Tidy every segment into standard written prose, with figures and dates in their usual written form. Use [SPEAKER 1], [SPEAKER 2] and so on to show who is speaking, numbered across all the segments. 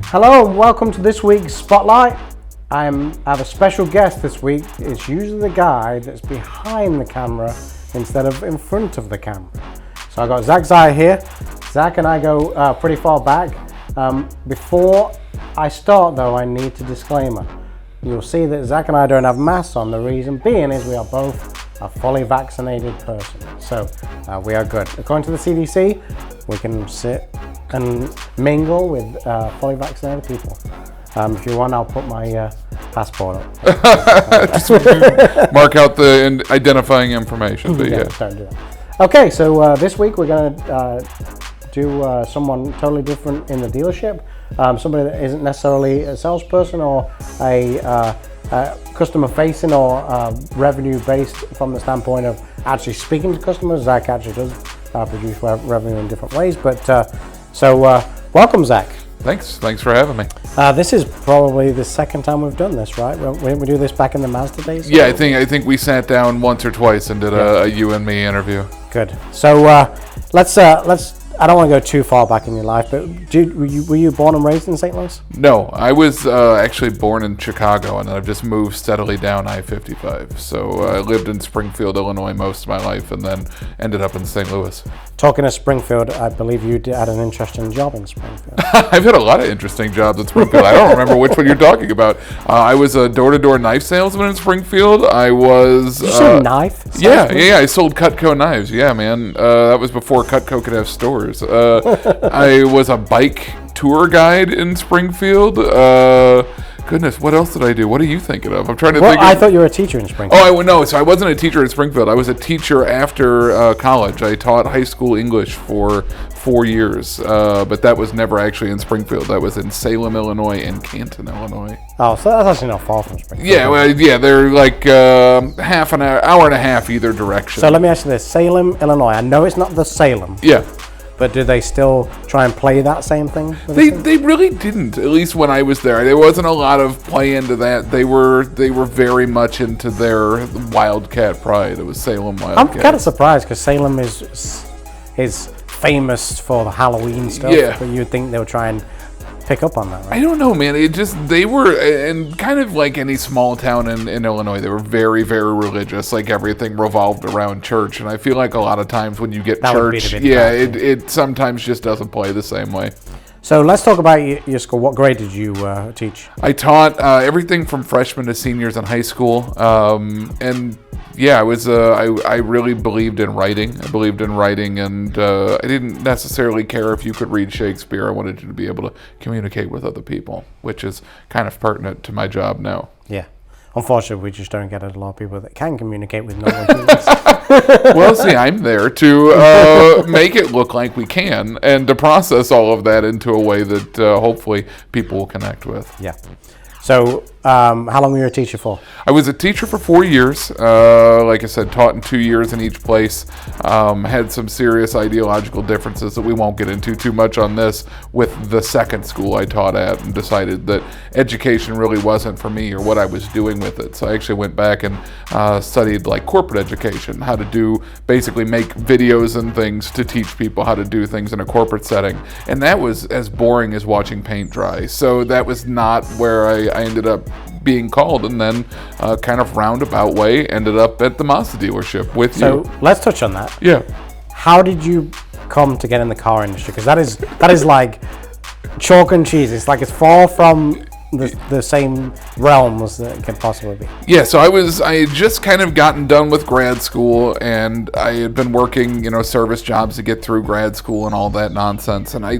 [SPEAKER 1] Hello and welcome to this week's Spotlight. I have a special guest this week. It's usually the guy that's behind the camera instead of in front of the camera. So I got Zack Ziaja here. Zack and I go pretty far back. Before I start though, I need a disclaimer. You'll see that Zack and I don't have masks on. The reason being is we are both a fully vaccinated person. So we are good. According to the CDC, we can sit and mingle with fully vaccinated people. If you want, I'll put my passport up.
[SPEAKER 2] Just mark out the identifying information. But yeah.
[SPEAKER 1] Don't do that. Okay, so this week we're going to do someone totally different in the dealership. Somebody that isn't necessarily a salesperson or a customer facing or revenue based from the standpoint of actually speaking to customers. Zack actually does produce revenue in different ways, but so welcome, Zack.
[SPEAKER 2] Thanks for having me.
[SPEAKER 1] This is probably the second time we've done this, right? We do this back in the Mazda days.
[SPEAKER 2] Yeah, I think we sat down once or twice and did a you and me interview.
[SPEAKER 1] Good. So let's. I don't want to go too far back in your life, but were you born and raised in St. Louis?
[SPEAKER 2] No, I was actually born in Chicago, and I've just moved steadily down I-55. So I lived in Springfield, Illinois most of my life, and then ended up in St. Louis.
[SPEAKER 1] Talking of Springfield, I believe you had an interesting job in Springfield.
[SPEAKER 2] I've had a lot of interesting jobs in Springfield. I don't remember which one you're talking about. I was a door-to-door knife salesman in Springfield. I was...
[SPEAKER 1] Did you say knife?
[SPEAKER 2] Yeah. I sold Cutco knives. Yeah, man. That was before Cutco could have stores. I was a bike tour guide in Springfield. Goodness, what else did I do? What are you thinking of? I'm trying to think.
[SPEAKER 1] I thought you were a teacher in Springfield.
[SPEAKER 2] Oh, no. So I wasn't a teacher in Springfield. I was a teacher after college. I taught high school English for 4 years, but that was never actually in Springfield. That was in Salem, Illinois, and Canton, Illinois.
[SPEAKER 1] Oh, so that's actually not far from Springfield.
[SPEAKER 2] Yeah, they're like half an hour and a half either direction.
[SPEAKER 1] So let me ask you this: Salem, Illinois. I know it's not the Salem.
[SPEAKER 2] Yeah.
[SPEAKER 1] But do they still try and play that same thing?
[SPEAKER 2] They really didn't. At least when I was there, there wasn't a lot of play into that. They were very much into their Wildcat pride. It was Salem Wildcat.
[SPEAKER 1] I'm kind of surprised because Salem is famous for the Halloween stuff.
[SPEAKER 2] Yeah.
[SPEAKER 1] But you'd think they would try and pick up on that, right?
[SPEAKER 2] I don't know, man. They were, and kind of like any small town in Illinois, they were very, very religious. Like everything revolved around church, and I feel like a lot of times when you get
[SPEAKER 1] that
[SPEAKER 2] church, it sometimes just doesn't play the same way. So
[SPEAKER 1] let's talk about your school. What grade did you teach?
[SPEAKER 2] I taught everything from freshmen to seniors in high school, and yeah, I was. I really believed in writing. I believed in writing, and I didn't necessarily care if you could read Shakespeare. I wanted you to be able to communicate with other people, which is kind of pertinent to my job now.
[SPEAKER 1] Yeah. Unfortunately, we just don't get a lot of people that can communicate with normal humans.
[SPEAKER 2] Well, see, I'm there to make it look like we can and to process all of that into a way that hopefully people will connect with.
[SPEAKER 1] Yeah. So, how long were you a teacher for?
[SPEAKER 2] I was a teacher for 4 years. Like I said, taught in 2 years in each place. Had some serious ideological differences that we won't get into too much on this with the second school I taught at, and decided that education really wasn't for me or what I was doing with it. So I actually went back and studied like corporate education, how to basically make videos and things to teach people how to do things in a corporate setting. And that was as boring as watching paint dry. So that was not where I ended up being called, and then kind of roundabout way ended up at the Mazda dealership with you.
[SPEAKER 1] So let's touch on that.
[SPEAKER 2] Yeah.
[SPEAKER 1] How did you come to get in the car industry? Because that is like chalk and cheese. It's like it's far from the same realms that it could possibly be.
[SPEAKER 2] Yeah, so I had just kind of gotten done with grad school, and I had been working, service jobs to get through grad school and all that nonsense, and I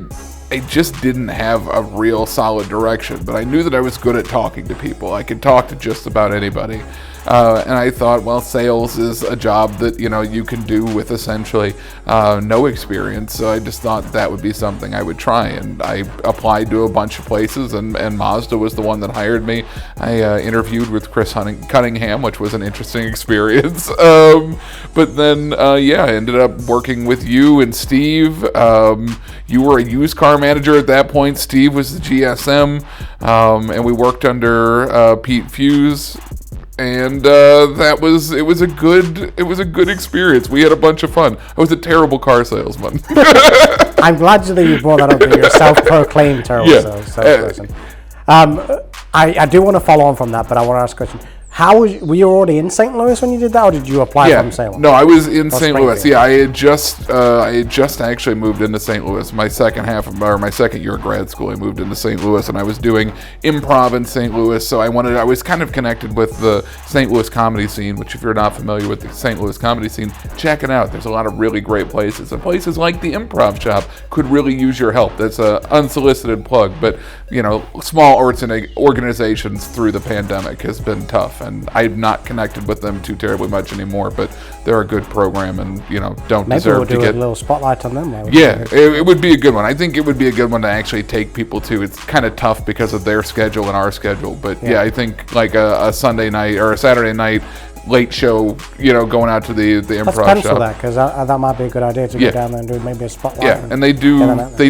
[SPEAKER 2] just didn't have a real solid direction, but I knew that I was good at talking to people. I could talk to just about anybody. And I thought, well, sales is a job that, you can do with essentially no experience. So I just thought that would be something I would try. And I applied to a bunch of places, and Mazda was the one that hired me. I interviewed with Chris Cunningham, which was an interesting experience. But then, I ended up working with you and Steve. You were a used car manager at that point. Steve was the GSM, and we worked under Pete Fuse. And it was a good experience. We had a bunch of fun. I was a terrible car salesman.
[SPEAKER 1] I'm glad that you brought that up. You're a self-proclaimed terrible salesperson. I do want to follow on from that, but I want to ask a question. Were you already in St. Louis when you did that, or did you apply from St. Louis?
[SPEAKER 2] No, I was in St. Louis. Yeah, I had just actually moved into St. Louis. My second year of grad school, I moved into St. Louis, and I was doing improv in St. Louis. So I was kind of connected with the St. Louis comedy scene. Which, if you're not familiar with the St. Louis comedy scene, check it out. There's a lot of really great places, and places like the Improv Shop could really use your help. That's an unsolicited plug, but small organizations through the pandemic has been tough. And I'm not connected with them too terribly much anymore, but they're a good program, and don't deserve to get. Maybe we'll
[SPEAKER 1] do a little spotlight on them.
[SPEAKER 2] It would be a good one. I think it would be a good one to actually take people to. It's kind of tough because of their schedule and our schedule, but I think like a Sunday night or a Saturday night late show, going out to the Improv Shop.
[SPEAKER 1] Let's pencil that, because that might be a good idea to go down there and do maybe a spotlight.
[SPEAKER 2] Yeah, and they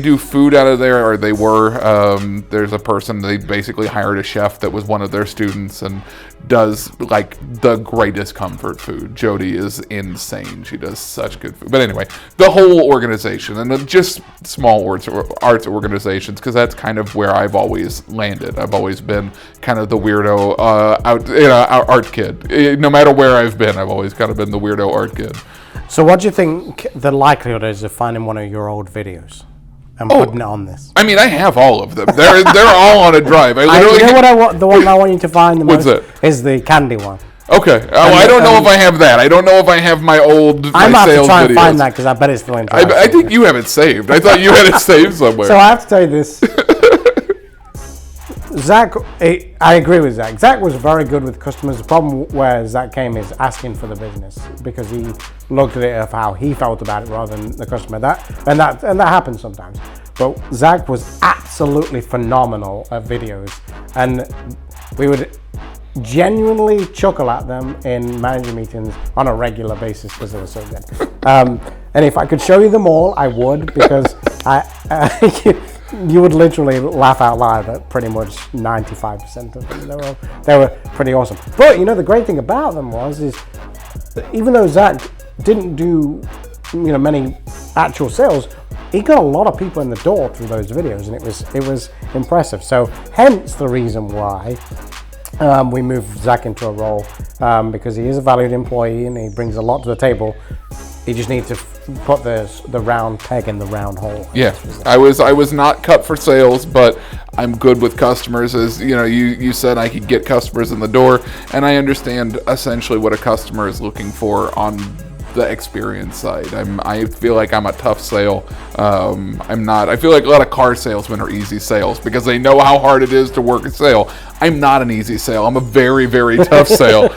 [SPEAKER 2] do food out of there, or they were. There's a person, they basically hired a chef that was one of their students and does like the greatest comfort food. Jody is insane. She does such good food. But anyway, the whole organization, and then just small arts organizations, because that's kind of where I've always landed. I've always been kind of the weirdo art kid. No matter where I've been, I've always kind of been the weirdo art kid.
[SPEAKER 1] So what do you think the likelihood is of finding one of your old videos and putting it on this?
[SPEAKER 2] I mean, I have all of them. They're all on a drive.
[SPEAKER 1] The one I want you to find the most is the candy one.
[SPEAKER 2] Okay. I don't know if I have that. I don't know if I have my old
[SPEAKER 1] I might have to try and
[SPEAKER 2] videos.
[SPEAKER 1] find that, because I bet it's still in.
[SPEAKER 2] I think you have it saved. I thought you had it saved somewhere.
[SPEAKER 1] So I have to tell you this. Zack, I agree with Zack. Zack was very good with customers. The problem where Zack came is asking for the business, because he looked at it of how he felt about it rather than the customer. That happens sometimes. But Zack was absolutely phenomenal at videos, and we would genuinely chuckle at them in manager meetings on a regular basis because they were so good. And if I could show you them all, I would, because you would literally laugh out loud at pretty much 95% of them. They were pretty awesome. But the great thing about them is that even though Zack didn't do many actual sales, he got a lot of people in the door through those videos, and it was impressive. So hence the reason why we moved Zack into a role, because he is a valued employee and he brings a lot to the table. You just need to put the round peg in the round hole.
[SPEAKER 2] Yeah, I was not cut for sales, but I'm good with customers. As you said, I could get customers in the door, and I understand essentially what a customer is looking for on the experience side. I feel like I'm a tough sale. I'm not. I feel like a lot of car salesmen are easy sales because they know how hard it is to work a sale. I'm not an easy sale. I'm a very, very tough sale.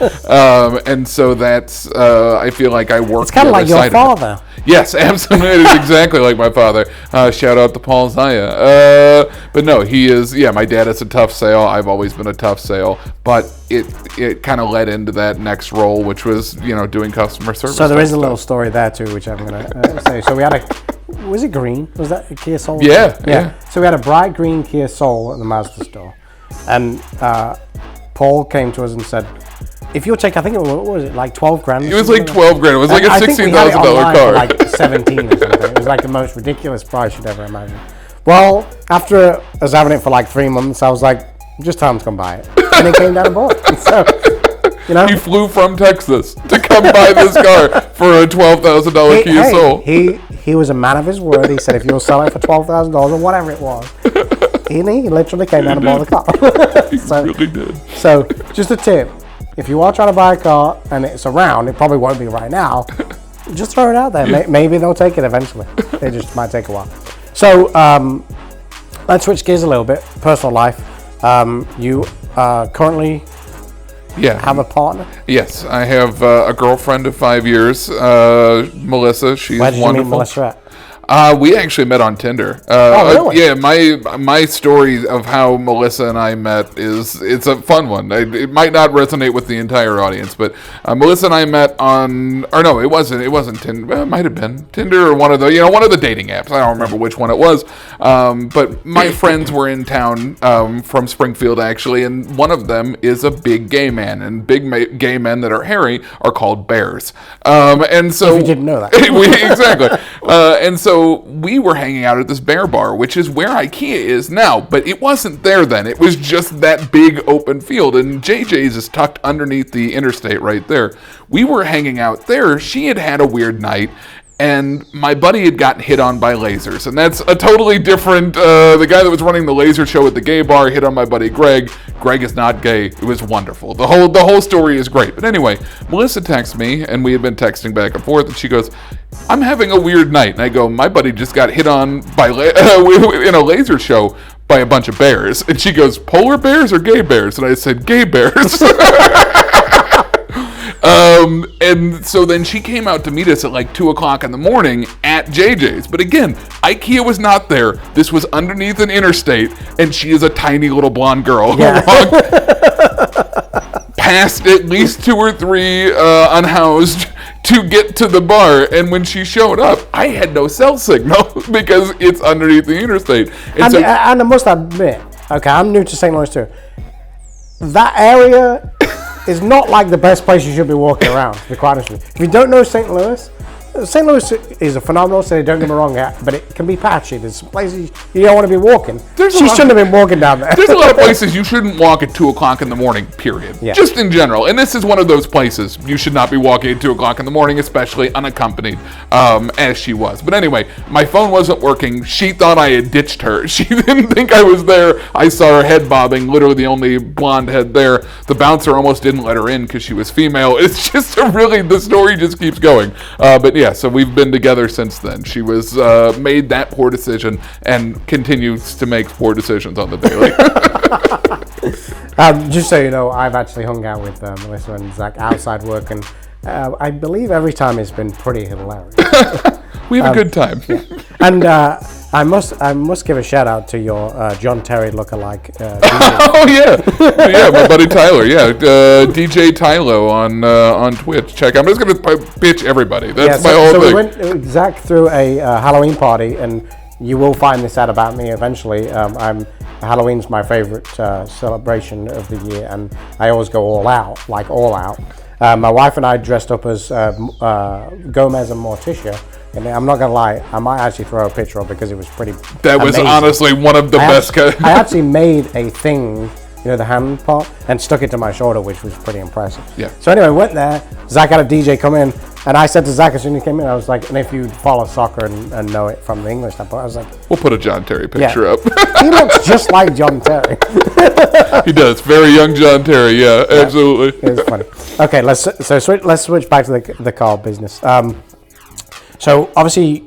[SPEAKER 2] And so that's, I feel like I work.
[SPEAKER 1] It's kind of like your father.
[SPEAKER 2] Yes, absolutely. It is exactly like my father. Shout out to Paul Ziaja. But no, he is, my dad is a tough sale. I've always been a tough sale. But it kind of led into that next role, which was, doing customer service.
[SPEAKER 1] So there is a little story there too, which I'm going to say. So we had was it green? Was that a Kia Soul?
[SPEAKER 2] Yeah.
[SPEAKER 1] So we had a bright green Kia Soul at the Mazda store. And Paul came to us and said, if you'll take, I think what was it, like 12 grand?
[SPEAKER 2] It was like 12 grand. It was like a $16,000 car.
[SPEAKER 1] Like 17 or something. It was like the most ridiculous price you'd ever imagine. Well, after us having it for like 3 months, I was like, just tell him to come buy it. And he came down and bought it. So,
[SPEAKER 2] He flew from Texas to come buy this car for a $12,000 Kia Soul.
[SPEAKER 1] He was a man of his word. He said, if you'll sell it for $12,000 or whatever it was, he literally came down and bought the car.
[SPEAKER 2] He really did.
[SPEAKER 1] So, just a tip. If you are trying to buy a car and it's around, it probably won't be right now, just throw it out there. Yeah. Maybe they'll take it eventually. It just might take a while. So, let's switch gears a little bit. Personal life. You currently have a partner?
[SPEAKER 2] Yes, I have a girlfriend of 5 years, Melissa. She's
[SPEAKER 1] Where did
[SPEAKER 2] wonderful.
[SPEAKER 1] you meet Melissa at?
[SPEAKER 2] We actually met on Tinder.
[SPEAKER 1] Really?
[SPEAKER 2] Yeah, my story of how Melissa and I met it's a fun one. It might not resonate with the entire audience, but Melissa and I met on, or no, it wasn't Tinder. Well, it might have been Tinder or one of the dating apps. I don't remember which one it was. But my friends were in town from Springfield actually, and one of them is a big gay man, and gay men that are hairy are called bears. And so
[SPEAKER 1] If you didn't know that.
[SPEAKER 2] exactly. And so we were hanging out at this bear bar, which is where IKEA is now, but it wasn't there then. It was just that big open field, and JJ's is tucked underneath the interstate right there. We were hanging out there. She had had a weird night, and my buddy had gotten hit on by lasers, and that's a totally different. The guy that was running the laser show at the gay bar hit on my buddy Greg. Greg is not gay. It was wonderful. The whole story is great. But anyway, Melissa texts me, and we had been texting back and forth, and she goes, "I'm having a weird night," and I go, "My buddy just got hit on by in a laser show by a bunch of bears," and she goes, "Polar bears or gay bears?" And I said, "Gay bears." And so then she came out to meet us at like 2 o'clock in the morning at JJ's. But again, IKEA was not there. This was underneath an interstate, and she is a tiny little blonde girl who walked past at least 2 or 3 unhoused to get to the bar. And when she showed up, I had no cell signal because it's underneath the interstate.
[SPEAKER 1] And I must admit, okay, I'm new to St. Louis too. That area is not like the best place you should be walking around, to be quite honest with you. If you don't know St. Louis is a phenomenal city, don't get me wrong, but it can be patchy. There's some places you don't want to be walking. She shouldn't have been walking down there.
[SPEAKER 2] There's a lot of places you shouldn't walk at 2 o'clock in the morning, period.
[SPEAKER 1] Yeah.
[SPEAKER 2] Just in general. And this is one of those places you should not be walking at 2 o'clock in the morning, especially unaccompanied, as she was. But anyway, my phone wasn't working. She thought I had ditched her. She didn't think I was there. I saw her head bobbing, literally the only blonde head there. The bouncer almost didn't let her in because she was female. It's just the story just keeps going. But yeah, so we've been together since then. She was made that poor decision and continues to make poor decisions on the daily.
[SPEAKER 1] Just so you know, I've actually hung out with Melissa and Zack outside work, and I believe every time it's been pretty hilarious.
[SPEAKER 2] We have a good time.
[SPEAKER 1] Yeah. And I must give a shout out to your John Terry lookalike.
[SPEAKER 2] Oh yeah, my buddy Tyler. Yeah, DJ Tylo on Twitch. Check. I'm just gonna pitch everybody. That's my whole thing.
[SPEAKER 1] So we went Zack through a Halloween party, and you will find this out about me eventually. Halloween's my favorite celebration of the year, and I always go all out. My wife and I dressed up as Gomez and Morticia. And I'm not gonna lie, I might actually throw a picture up because it was pretty.
[SPEAKER 2] That was
[SPEAKER 1] amazing.
[SPEAKER 2] Honestly one of the best.
[SPEAKER 1] I actually made a thing, the hand part, and stuck it to my shoulder, which was pretty impressive.
[SPEAKER 2] Yeah.
[SPEAKER 1] So anyway, went there. Zack had a DJ come in, and I said to Zack as soon as he came in, I was like, and if you follow soccer and know it from the English standpoint, I was like,
[SPEAKER 2] we'll put a John Terry picture up.
[SPEAKER 1] He looks just like John Terry.
[SPEAKER 2] He does. Very young John Terry. Yeah, absolutely.
[SPEAKER 1] It was funny. Okay, let's switch back to the car business. So obviously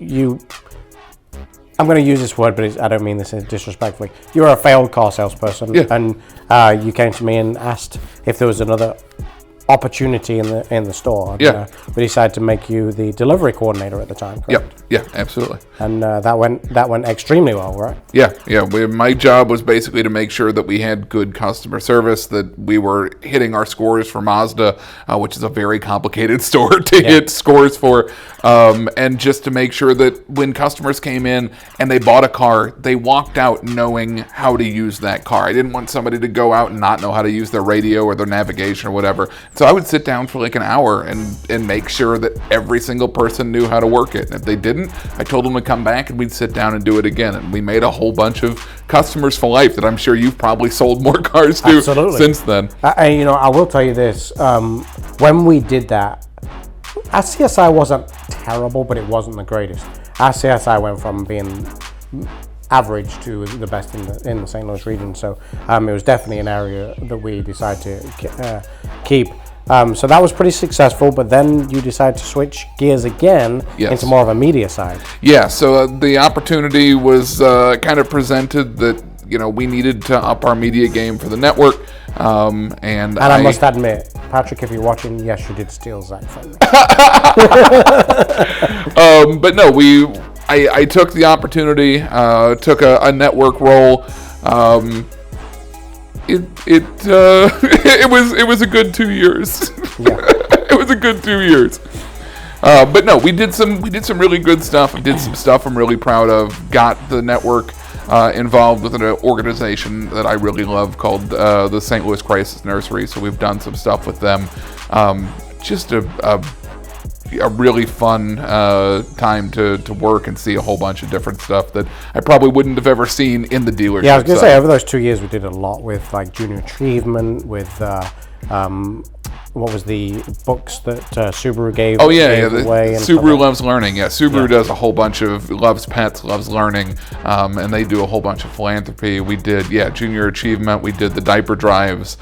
[SPEAKER 1] I'm going to use this word, but I don't mean this disrespectfully. You're a failed car salesperson, and you came to me and asked if there was another opportunity in the store. And, we decided to make you the delivery coordinator at the time. Correct?
[SPEAKER 2] Yeah, absolutely.
[SPEAKER 1] And that went extremely well, right?
[SPEAKER 2] Yeah. My job was basically to make sure that we had good customer service, that we were hitting our scores for Mazda, which is a very complicated store to hit scores for, and just to make sure that when customers came in and they bought a car, they walked out knowing how to use that car. I didn't want somebody to go out and not know how to use their radio or their navigation or whatever. So I would sit down for like an hour and make sure that every single person knew how to work it. And if they didn't, I told them to come back and we'd sit down and do it again. And we made a whole bunch of customers for life that I'm sure you've probably sold more cars to since then.
[SPEAKER 1] I will tell you this. When we did that, our CSI wasn't terrible, but it wasn't the greatest. Our CSI went from being average to the best in the St. Louis region. So it was definitely an area that we decided to keep. So that was pretty successful, but then you decided to switch gears again into more of a media side. Yeah,
[SPEAKER 2] so the opportunity was kind of presented that we needed to up our media game for the network. And
[SPEAKER 1] I must admit, Patrick, if you're watching, yes, you did steal Zack from me.
[SPEAKER 2] But no, I took the opportunity, took a network role. It was a good 2 years.
[SPEAKER 1] Yeah.
[SPEAKER 2] It was a good 2 years. But no, we did some really good stuff. I did some stuff I'm really proud of. Got the network involved with an organization that I really love called the St. Louis Crisis Nursery. So we've done some stuff with them. Just a really fun time to work and see a whole bunch of different stuff that I probably wouldn't have ever seen in the dealership.
[SPEAKER 1] Yeah, I was going to say, over those 2 years, we did a lot with like junior achievement, with what was the books that Subaru gave
[SPEAKER 2] the
[SPEAKER 1] away? And
[SPEAKER 2] Subaru Loves Learning. Yeah, Subaru does a whole bunch of, loves pets, loves learning, and they do a whole bunch of philanthropy. We did, junior achievement. We did the diaper drives.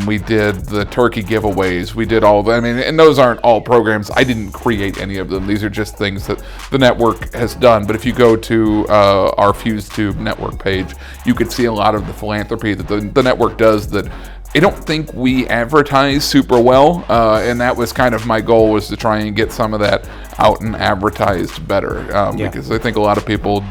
[SPEAKER 2] We did the turkey giveaways. We did all of them. I mean, and those aren't all programs. I didn't create any of them. These are just things that the network has done. But if you go to our FuseTube network page, you could see a lot of the philanthropy that the network does that I don't think we advertise super well, and that was kind of my goal, was to try and get some of that out and advertised better, because I think a lot of people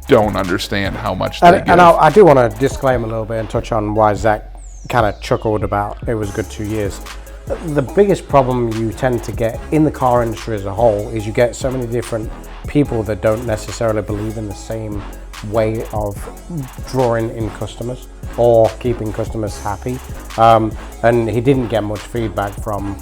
[SPEAKER 2] don't understand how much they give.
[SPEAKER 1] And I do want to disclaim a little bit and touch on why Zack kind of chuckled about it was a good 2 years. The biggest problem you tend to get in the car industry as a whole is you get so many different people that don't necessarily believe in the same way of drawing in customers or keeping customers happy, and he didn't get much feedback from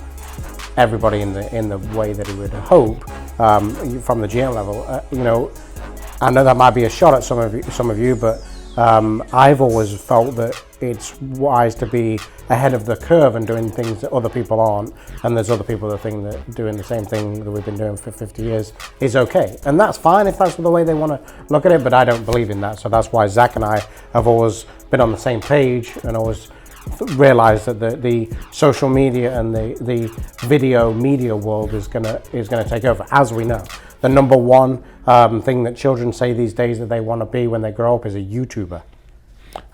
[SPEAKER 1] everybody in the way that he would hope from the GM level. I know that might be a shot at some of you, but I've always felt that it's wise to be ahead of the curve and doing things that other people aren't, and there's other people that think that doing the same thing that we've been doing for 50 years is okay, and that's fine if that's the way they want to look at it, but I don't believe in that. So that's why Zack and I have always been on the same page and always realized that the social media and the video media world is gonna take over. As we know, the number one thing that children say these days that they want to be when they grow up is a YouTuber.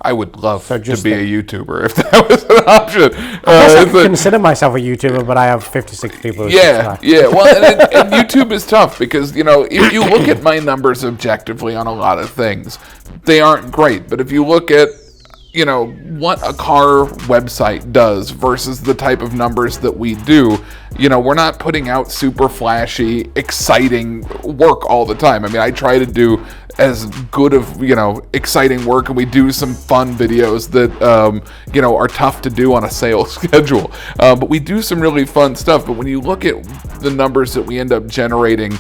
[SPEAKER 2] I would love to be a YouTuber if that was an option.
[SPEAKER 1] I consider myself a YouTuber, but I have 56 people.
[SPEAKER 2] Yeah. Well, and YouTube is tough because, if you look at my numbers objectively on a lot of things, they aren't great. But if you look at, what a car website does versus the type of numbers that we do, we're not putting out super flashy, exciting work all the time. I mean, I try to do as good of, exciting work, and we do some fun videos that, are tough to do on a sales schedule. But we do some really fun stuff. But when you look at the numbers that we end up generating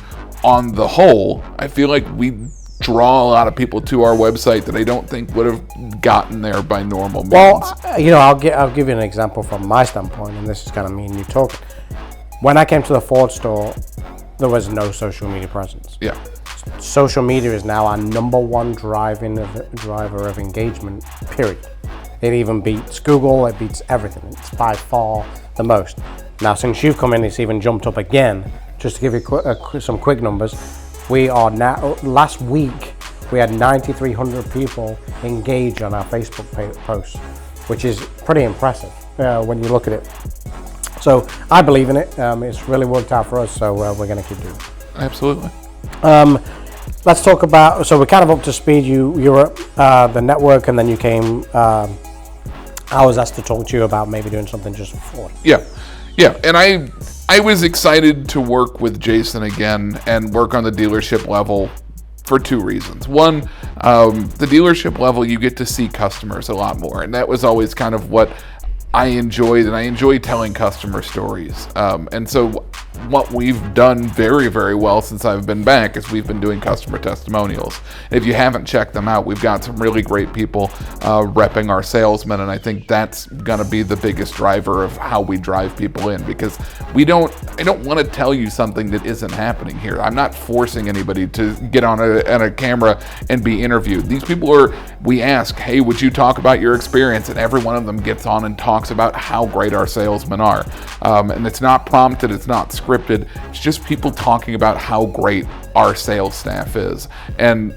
[SPEAKER 2] on the whole, I feel like we draw a lot of people to our website that I don't think would have gotten there by normal means.
[SPEAKER 1] Well, I'll give you an example from my standpoint, and this is kind of me and you talking. When I came to the Ford store, there was no social media presence.
[SPEAKER 2] Yeah.
[SPEAKER 1] Social media is now our number one driver of engagement, period. It even beats Google, it beats everything. It's by far the most. Now, since you've come in, it's even jumped up again. Just to give you some quick numbers, we are now, last week, we had 9,300 people engage on our Facebook posts, which is pretty impressive when you look at it. So I believe in it. It's really worked out for us, so we're going to keep doing it.
[SPEAKER 2] Absolutely.
[SPEAKER 1] Let's talk about, so we're kind of up to speed. You were at the network, and then you came, I was asked to talk to you about maybe doing something just for Ford.
[SPEAKER 2] Yeah, and I was excited to work with Jason again and work on the dealership level for two reasons. One, the dealership level, you get to see customers a lot more, and that was always kind of what I enjoyed, and I enjoy telling customer stories. And so what we've done very, very well since I've been back is we've been doing customer testimonials. If you haven't checked them out, we've got some really great people repping our salesmen, and I think that's gonna be the biggest driver of how we drive people in, because I don't want to tell you something that isn't happening here. I'm not forcing anybody to get on a camera and be interviewed. These people we ask, hey, would you talk about your experience? And every one of them gets on and talks about how great our salesmen are. And it's not prompted, it's not scripted, it's just people talking about how great our sales staff is. And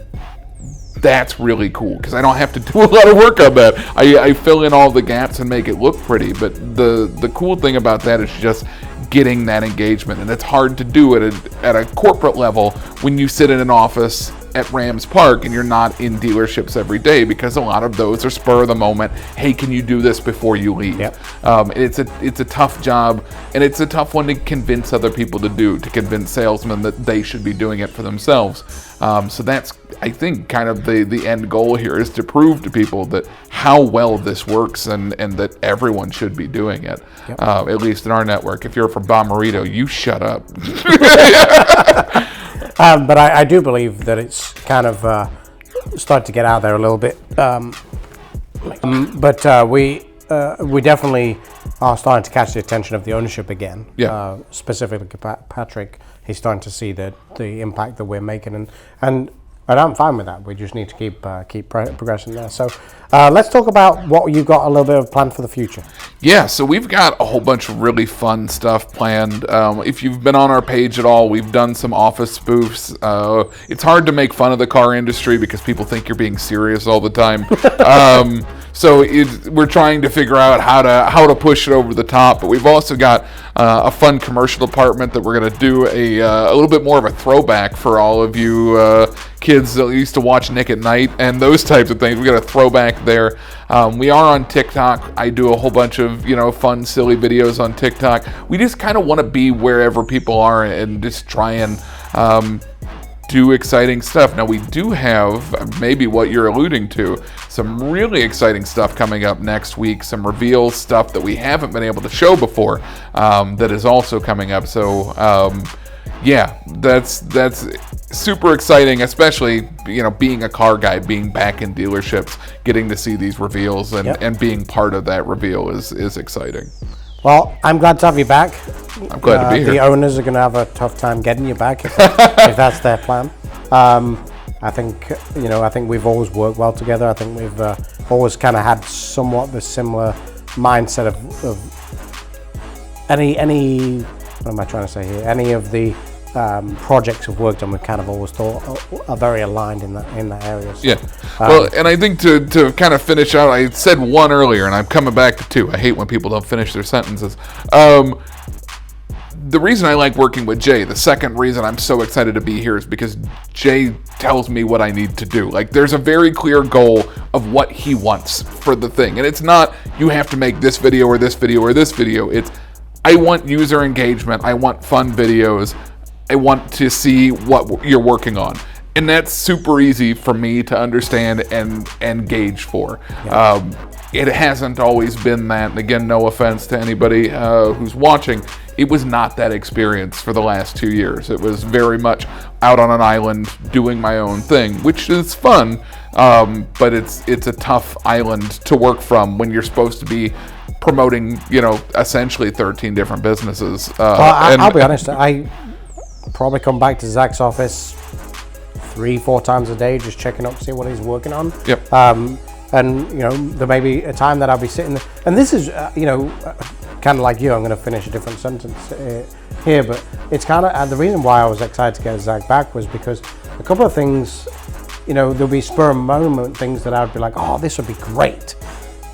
[SPEAKER 2] that's really cool because I don't have to do a lot of work on that. I fill in all the gaps and make it look pretty, but the cool thing about that is just getting that engagement, and it's hard to do at a corporate level when you sit in an office at Rams Park and you're not in dealerships every day, because a lot of those are spur of the moment. Hey, can you do this before you leave?
[SPEAKER 1] Yep.
[SPEAKER 2] It's a tough job, and it's a tough one to convince other people to do, to convince salesmen that they should be doing it for themselves. So that's, I think, kind of the end goal here, is to prove to people that how well this works and that everyone should be doing it.
[SPEAKER 1] Yep.
[SPEAKER 2] At least in our network. If you're from Bommarito, you shut up.
[SPEAKER 1] But I do believe that it's kind of started to get out there a little bit. But we definitely are starting to catch the attention of the ownership again.
[SPEAKER 2] Yeah.
[SPEAKER 1] Specifically, Patrick, he's starting to see the impact that we're making, and I'm fine with that. We just need to keep progressing there. So let's talk about what you've got a little bit of plan for the future.
[SPEAKER 2] Yeah, so we've got a whole bunch of really fun stuff planned. If you've been on our page at all, we've done some office spoofs. It's hard to make fun of the car industry because people think you're being serious all the time. So we're trying to figure out how to push it over the top. But we've also got a fun commercial department that we're going to do a little bit more of a throwback for all of you kids that used to watch Nick at Night and those types of things. We got a throwback there. We are on TikTok. I do a whole bunch of fun, silly videos on TikTok. We just kind of want to be wherever people are and just try and do exciting stuff. Now, we do have, maybe what you're alluding to, some really exciting stuff coming up next week, some reveal stuff that we haven't been able to show before, that is also coming up. So yeah, that's super exciting, especially being a car guy, being back in dealerships, getting to see these reveals and being part of that reveal is exciting.
[SPEAKER 1] Well, I'm glad to have you back.
[SPEAKER 2] I'm glad to be here.
[SPEAKER 1] The owners are going to have a tough time getting you back if that's their plan. I think we've always worked well together. I think we've always kind of had somewhat the similar mindset of any what am I trying to say here? Any of the projects we've worked on, we've kind of always thought are very aligned in that area. So,
[SPEAKER 2] yeah. Well, and I think to kind of finish out, I said one earlier, and I'm coming back to two. I hate when people don't finish their sentences. The reason I like working with Jay, the second reason I'm so excited to be here, is because Jay tells me what I need to do. Like, there's a very clear goal of what he wants for the thing. And it's not, you have to make this video or this video or this video. It's, I want user engagement. I want fun videos. I want to see what you're working on. And that's super easy for me to understand and gauge for. Yeah. It hasn't always been that. And again, no offense to anybody who's watching. It was not that experience for the last 2 years. It was very much out on an island doing my own thing, which is fun, but it's a tough island to work from when you're supposed to be promoting, essentially 13 different businesses.
[SPEAKER 1] I'll be honest, I probably come back to Zack's office 3-4 times a day, just checking up to see what he's working on.
[SPEAKER 2] Yep.
[SPEAKER 1] And there may be a time that I'll be sitting there, and this is kind of like you. I'm going to finish a different sentence here, but it's kind of the reason why I was excited to get Zack back was because a couple of things, there'll be spur of moment things that I'd be like, oh, this would be great.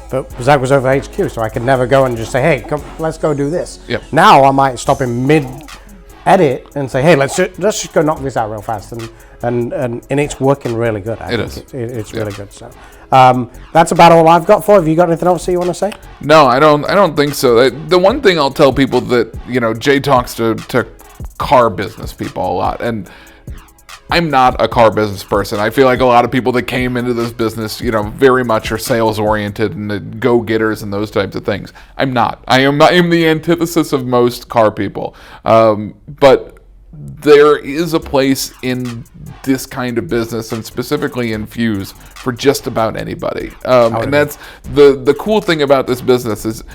[SPEAKER 1] But Zack was over HQ, so I could never go and just say, hey, come, let's go do this.
[SPEAKER 2] Yep.
[SPEAKER 1] Now I might stop in mid-edit and say, hey, let's just go knock this out real fast. And it's working really good. It's really good. So that's about all I've got for you. Have you got anything else that you want to say?
[SPEAKER 2] No, I don't think so. The one thing I'll tell people that, Jay talks to car business people a lot, and I'm not a car business person. I feel like a lot of people that came into this business, very much are sales oriented and the go-getters and those types of things. I'm not. I am the antithesis of most car people. But there is a place in this kind of business, and specifically in Fuse, for just about anybody. And that's the cool thing about this business is,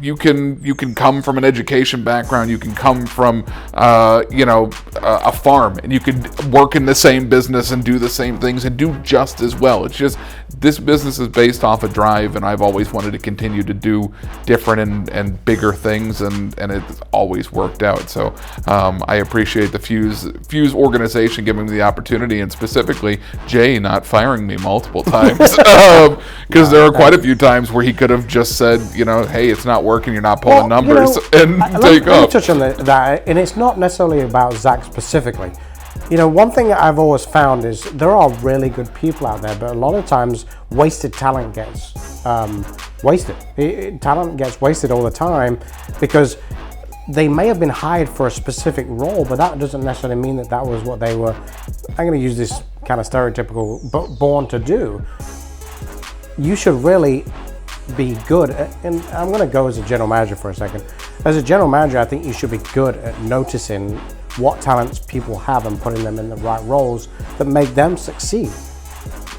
[SPEAKER 2] you can come from an education background, you can come from a farm, and you can work in the same business and do the same things and do just as well. It's just this business is based off a drive, and I've always wanted to continue to do different and bigger things, and it's always worked out. So I appreciate the Fuse organization giving me the opportunity, and specifically Jay not firing me multiple times, because there were quite a few times where he could have just said, hey, it's not working, you're not pulling numbers, and take
[SPEAKER 1] let
[SPEAKER 2] off.
[SPEAKER 1] me touch on that, and it's not necessarily about Zack specifically. One thing that I've always found is there are really good people out there, but a lot of times wasted talent gets wasted. Talent gets wasted all the time because they may have been hired for a specific role, but that doesn't necessarily mean that was what they were, I'm going to use this kind of stereotypical, but born to do. You should really be good at, and I'm going to go as a general manager for a second. As a general manager, I think you should be good at noticing what talents people have and putting them in the right roles that make them succeed.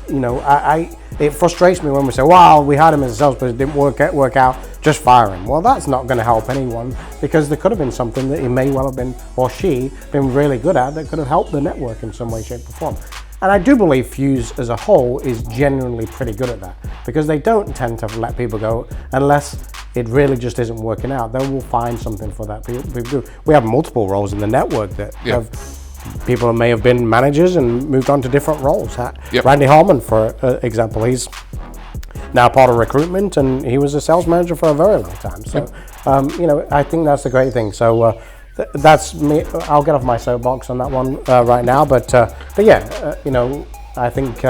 [SPEAKER 1] It frustrates me when we say, "Wow, we had him as a salesperson, it didn't work out, just fire him." Well, that's not going to help anyone, because there could have been something that he may well have been, or she, been really good at that could have helped the network in some way, shape, or form. And I do believe Fuse as a whole is genuinely pretty good at that, because they don't tend to let people go unless it really just isn't working out. They will find something for that. People do. We have multiple roles in the network that have people may have been managers and moved on to different roles. Randy Harmon, for example, he's now part of recruitment, and he was a sales manager for a very long time. So, I think that's a great thing. So that's me. I'll get off my soapbox on that one right now. But yeah, I think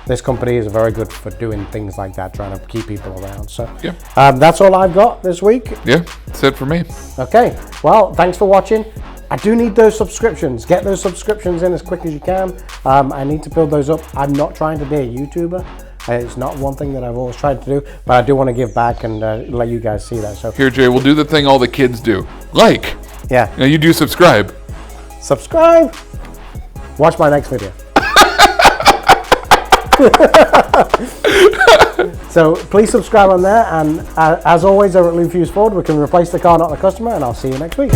[SPEAKER 1] this company is very good for doing things like that, trying to keep people around. So that's all I've got this week.
[SPEAKER 2] Yeah, that's it for me. Okay,
[SPEAKER 1] well, thanks for watching. I do need those subscriptions. Get those subscriptions in as quick as you can. I need to build those up. I'm not trying to be a YouTuber. It's not one thing that I've always tried to do, but I do want to give back and let you guys see that. So
[SPEAKER 2] here, Jay, we'll do the thing all the kids do.
[SPEAKER 1] Yeah.
[SPEAKER 2] Now you do subscribe.
[SPEAKER 1] Subscribe. Watch my next video. So please subscribe on there, and as always over at Fuse Ford, we can replace the car, not the customer, and I'll see you next week.